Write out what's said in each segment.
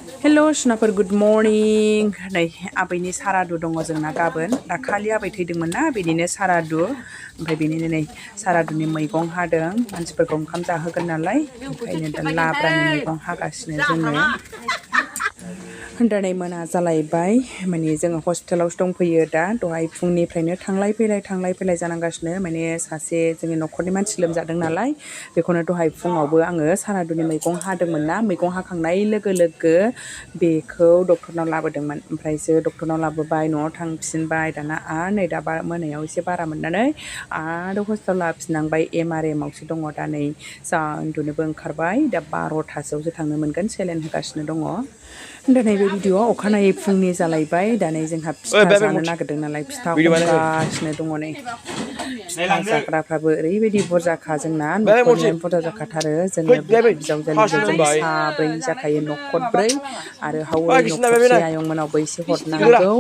हेल' सुनाफोर good morning नै आबैनि सारादु दङ जोंना गाबोन दाखालि आबै थैदोंमोन ना बेनिनो सारादु ओमफ्राय बेनिनो नै सारादुनि मैगं हादों मानसिफोरखौ ओंखाम जाहोगोन नालाय ओंखायनो दा लाब्रानि मैगं हागासिनो जोङो दिनै मोना जालायबाय माने जोङो हस्टेलावसो दंफैयो दा दहाय फुंनिफ्रायनो थांलाय फैलाय जानांगासिनो माने सासे जोंनि न'खरनि मानसि लोमजादों नालाय बेखौनो दहाय फुङावबो आङो सारादुनि मैगं हादोंमोन ना मैगं हाखांनाय लोगो लोगो बेखौ डक्टरनाव लाबोदोंमोन ओमफ्रायसो डक्टरनाव लाबोबाय न'आव थांफिनबाय दाना आरो नै दा मोनायाव एसे बारा मोननानै आरो हस्टेलाव लाबोफिननांबाय एमआरएमआवसो दङ दा नै जा उन्दुनोबो ओंखारबाय दा 12थासोआवसो थांनो मोनगोन सेलेन होगासिनो दङ दिनै बे भिडिअ'आ अखानायै फुंनि जालायबाय दानै जोंहा फिथा जानो नागिरदों नालाय फिथा हमगासिनो दङ नै जाग्राफ्राबो ओरैबायदि बुरजाखा जोंना न'खरनियानो बुरजा जाखाथारो जोङो बिजावजालि जों साब्रै जाखायो न'खरब्रै आरो हावै न'खरसे आयंमोनावबो एसे हरनांगौ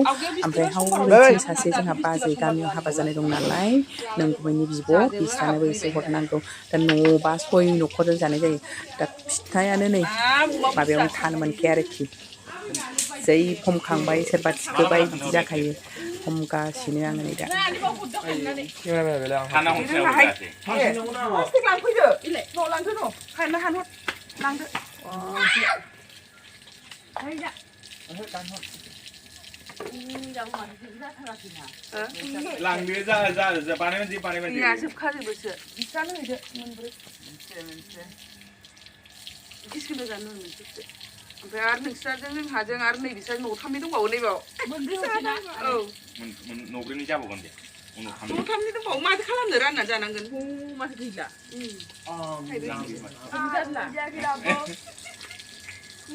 ओमफ्राय हावैथिं सासे जोंहा बाजै गामियाव हाबा जानाय दं नालाय नोंगुमैनि बिब' बिसानोबो एसे हरनांगौ दा न'बा 6 न'खरजों जानाय जायो दा फिथायानो नै माबायावनो थानो मोनखाया आरोखि जै हमखांबाय सोरबा थिखोबाय बिदि जाखायो हमगासिनो आङो नै दा लांदो जा बानायबाय या जोबखाजोबोसो बिसानो होदो मोनब्रै मोनसे किसकिलो जानो मोनसे ओमफ्राय आरो नोंस्राजों जोंहाजों आरो नै बिसोर न'थामनि दंबावो नैबाव मोनब्रै हरसिना औ न'ब्रैनि जाबावगोन दे न'थामनि दंबावो माथो खालामनो रानना जानांगोन माथो गैला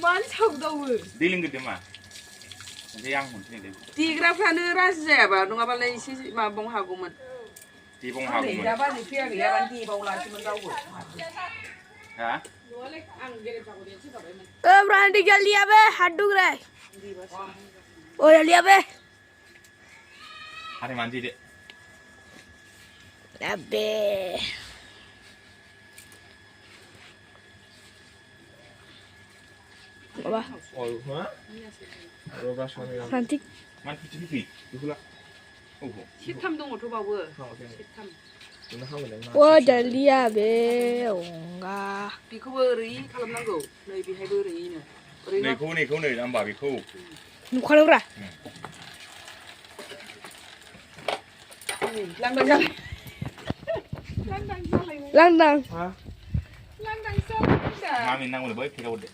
मानो सावदावो दै लोंगोरदो मा ओमफ्राय आं हरसै देग्राफ्रानो राजि जायाबा नङाबालाय एसे माबावनो हागौमोन देबावनो हागौमोन दा बाजै फैया गैयाबानो देबावलासोमोन रावबो हा Berani kali ya be, haduk ray. Oh ya lihat be. Hari mandi deh. Ya be. Apa? Oh, mana? Rogas mana? Nanti. Mandi pipi, dulu lah. Oh, 시탐 dong tuh bawa. 시탐. Oh jadi ya be, enggak. बेखौबो ओरै खालामनांगौ नै बेहायबो ओरैनो नेखौ नै आंबा बेखौ Nukalau ra? लांदां जालाय Landang. लांदां जालाय मामि नांगौ बै फिराव दे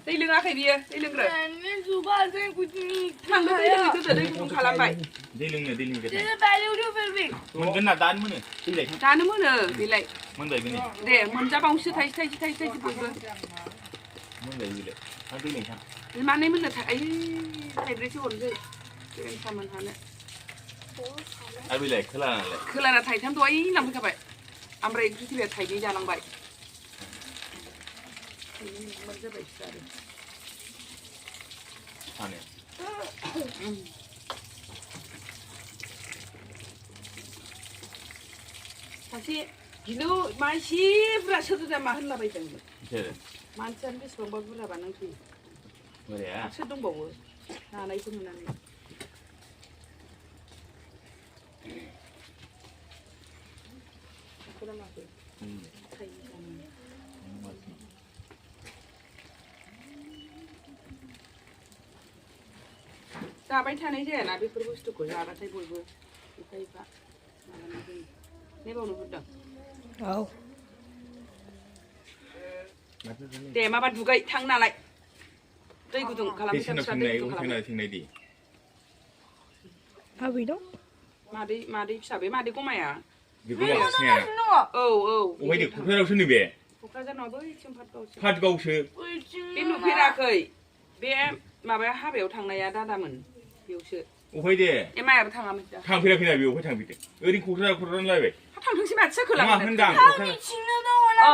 दै लोङाखै बियो दै लोंग्रो Ini juga saya kucing. थांनो दै लोंनो गोदो दै गुदुं खालामबाय दै लोंनो Saya balik udah berbik. मोनगोन ना दानो मोनो दैलाय दानो मोनो बेलाय मोनबायबो नै दे मोनजाबावसो थाइसे बयबो मोनबाय बेलाय आरो दै लोंखां माने मोननो थाखाय थाइब्रैसो हरनोसै बेरेन्सा मोनहानो आरो बेलाय खोलानालाय खोलाना थाइथाम दहाय लांफैखाबाय ओमफ्राय ओंख्रि थिलिया थाइनै जालांबाय मोनजाबाय आरो सानो सासे गिलु मानसि बुरजा सोरजो जामा होनलाबायदोंमोन मानसियानो बेसेबांबा बुरजाबा नों फैयो बोराया सोर दंबावो जानायखौ नुनानै जाबाय थानाय जायाना बेफोर बुस्थुखौ जाबाथाय बयबो एफा एफा माबानाय जायो नेबावनो गुरदों Oh. दे माबा दुगै थां नालाय दै गुदुं खालामनो फिसा दै गुदुं खालामनो थेंनाय दि Apa itu? मादै फिसा बे मादै गमाया बेखौ माखासेया औ ओमफ्राय दे क'क्राझारावसो नै बे क'क्राझारनाव बैथिं फाटगावसो फाटगावसो बे नुफेराखै बे माबाया हाबायाव थांनाया दादामोन बेयावसो ओमफ्राय दे एमायाबो थाङामोन दा थांफेराखैना बेयावहाय थांफेरदो ओरैनो क'क्राझार लायबाय थांथोंसै माथो सोखोला मा होनदां औ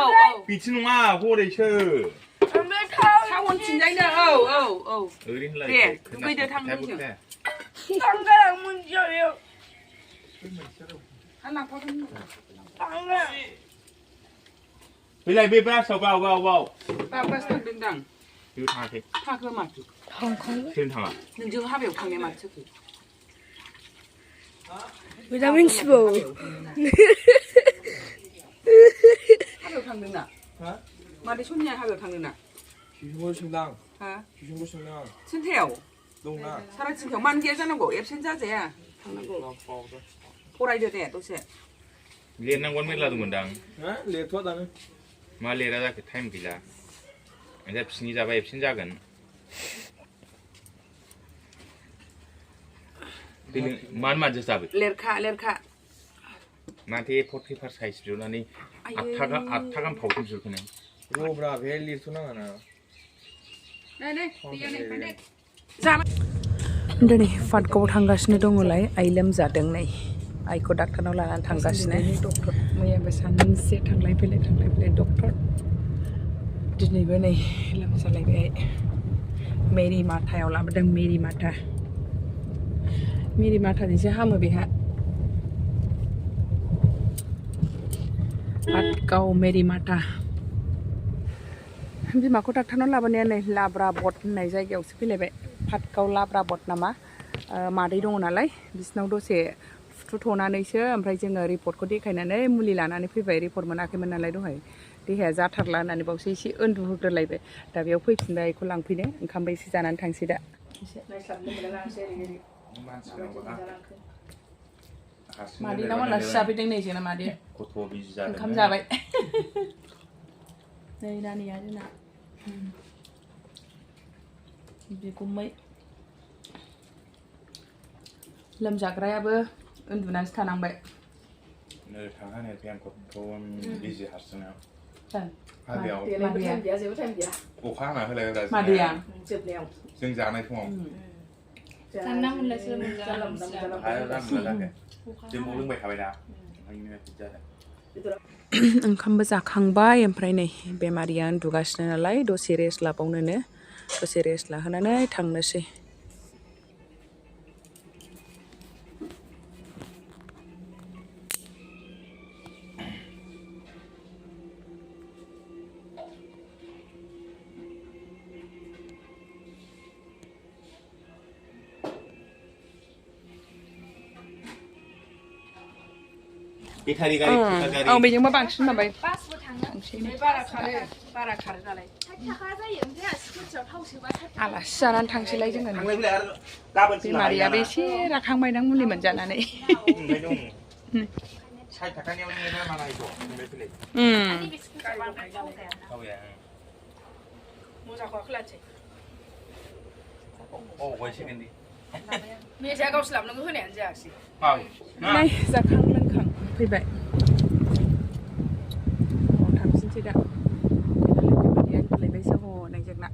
बिदि नङा हरैसो टाउन थिंजायनो औ ओरैनो दे लायबाय दुगैदो थांनो जों Tanggal muncul yuk. बेलाय बे ब्रासआव बाव Babaso थांदोंदां 이거 다 돼. 타그 마트. 홍콩. 지금 담아. 능정 하베오 강내 마트. 비타민 15. 하베오 강능나. 마리 손냐 하베오 강능나. 귀신골 신당. 하. 귀신골 신당. 순태요. 농나. 사라진 경만 계산하고 앱센자제야. 강나고. 보라이드 돼 또세. Lihat nang wan merla dungundang. Hah? Lihat tuh tadi. Ma lihat ada ke time gila. Ada sini jaba epsin jagan. Pilih man majas tapi. lerka. Nanti 45 size dulu nih. Attakan pautin dulu kan. Lo berapa? Lihat tuh nana. 네. दिनै फाटगाव थांगासिनो दङलाय आइ लोमजादों नै आइखौ डाक्टारनाव लानानै थांगासिनो doctor मैयाबो सानसे थांलाय फैलाय डक्टर दिनैबो नै लोमजालायबाय मेरि माथायाव लाबोदों मेरि माथाजोंसो हामो बेहा फाटगाव मेरि माथा बिमाखौ डाक्टारनाव लाबोनाया नै लाब्रा बट होननाय जायगायावसो फैलायबाय फाटगाव लाब्रा बट नामा मादै दङ नालाय बिसिनाव दसे फुथुथ'नानैसो ओमफ्राय जोङो रिपर्टखौ देखायनानै मुलि लानानै फैबाय रिपर्ट मोनाखैमोन नालाय दहाय देहाया जाथारला होननानै बावसो एसे उन्दुहोग्रोलायबाय दा बेयाव फैफिनबाय बेखौ लांफैनो ओंखामबो एसे जानानै थांसै दा मादैनाव आलासि जाफैदों नै जोंना मादैया ओंखाम जाबाय नै नानिया जोंना बिगुमै लोमजाग्रायाबो उन्दुनानैसो थानांबाय नै थांहानै पेनखौन बिजि हारसिङाव हाबायाव अखा हाना होलायबाय मादैया जों जानाय समाव जोंबो लोंबाय थाबाय दा ओंखायनो जादों ओंखामबो जाखांबाय ओमफ्राय नै बेमारिया उन्दुगासिनो नालाय दसे रेस्ट लाबावनोनो दसे रेस्ट लाहोनानै थांनोसै बेटारि गारि औ बेजोंबा बांसिन माबाय आलासि जानानै थांसैलाय जोङो बेमारियाबो एसे राखांबायदां मुलि मोनजानानै 60 थाखानियावनो ना माना इखौ थांलाय फैलाय मोजांखौ आखलासै one second दे मेजा गावसो लाबनांगौ होनायानो जायासै नै जाखां लोंखां फैबाय थांफिनसै दा बेमारिया उन्दुलायबायसो हनै जोंना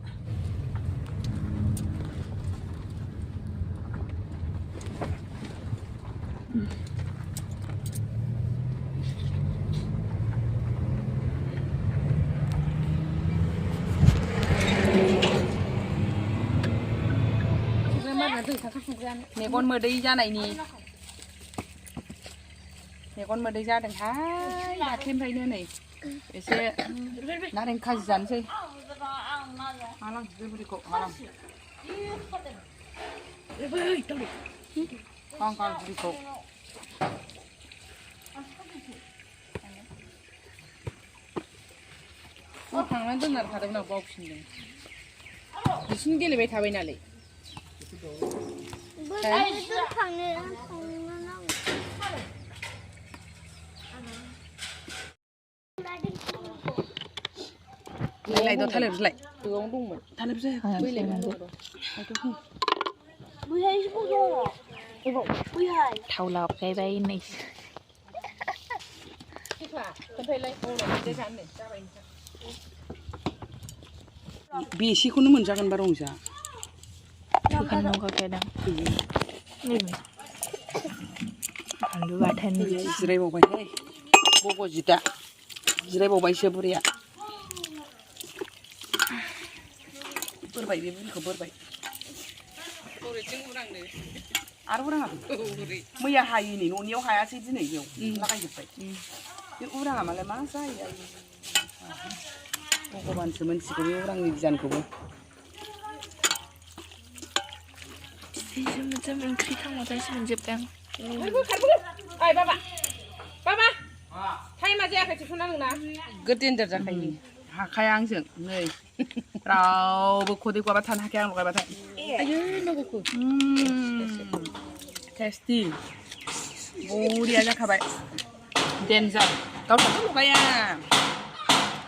मेगन मोदै जानायनि मेगन मोदै जादोंहाय दाख्लिनिफ्रायनो नै एसे नारें खाजि जानोसै मालां बेबुरिखौ मालां गांगाल बुरिखौ थांनानै दोनखादोंमोन आं बावफिनदों बिसिनि गेलेबाय थाबाय नालाय Lại đó thay lại đúng đúng rồi thay lại bây lại thầu lọc cái bay này बेसेखौनो मोनजागोन बार रंजा आलु बाथोन जिरायबावबायहाय बब'जिदा जिरायबावबायसो बुरिया बोरबाय बे बुरिखौ बोरबाय आरो उराङाखै मैया हायैनि न'नियाव हायासै दिनै बेयाव लागायजोब्बाय बे उराङा मालाय मा जायो भगबानसो मोनथिगौ बे उरांनि बिजानखौबो जों ओंख्रि खांबाथायसो मोनजोबदों ओइ बाबा टाइमा जायाखै टिफुना नोंना गोदेनदार जाखायो हाखाया आंजों नै रावबो खदै गवाबा थानो हाखाया आं लगायबाथाय आयै लोगोखौ टेस्टि बरिया जाखाबाय डेन्जार गावस्राथ' लगाया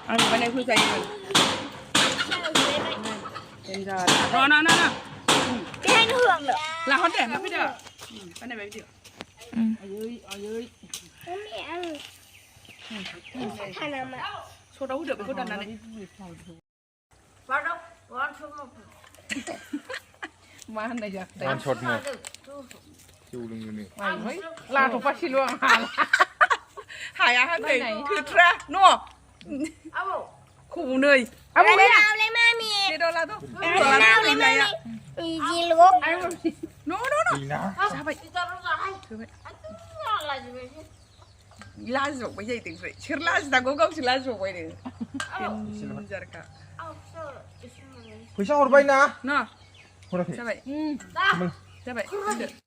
आं लगायनायखौ जायो डेन्जार न' बेहायनो होलांदो लाहर दे मा फैदो बानायबाय बिदि आयै सदाव होदो बेखौ दाननानै मा होननाय जाखो वान शट मग जौ लोंनो लाथ'फासिल' आं हाया हाखै थोथ्रा न' खब'नै Nào mami. बेदर लाद' Nào mami. Gì luôn. न' जाबाय लाजिबावबाय जाहैदों सोर लाजिनांगौ गावसो लाजिबावबायनो डेन्जारखा फैसा हरबाय ना न' हराखै जाबाय जाबाय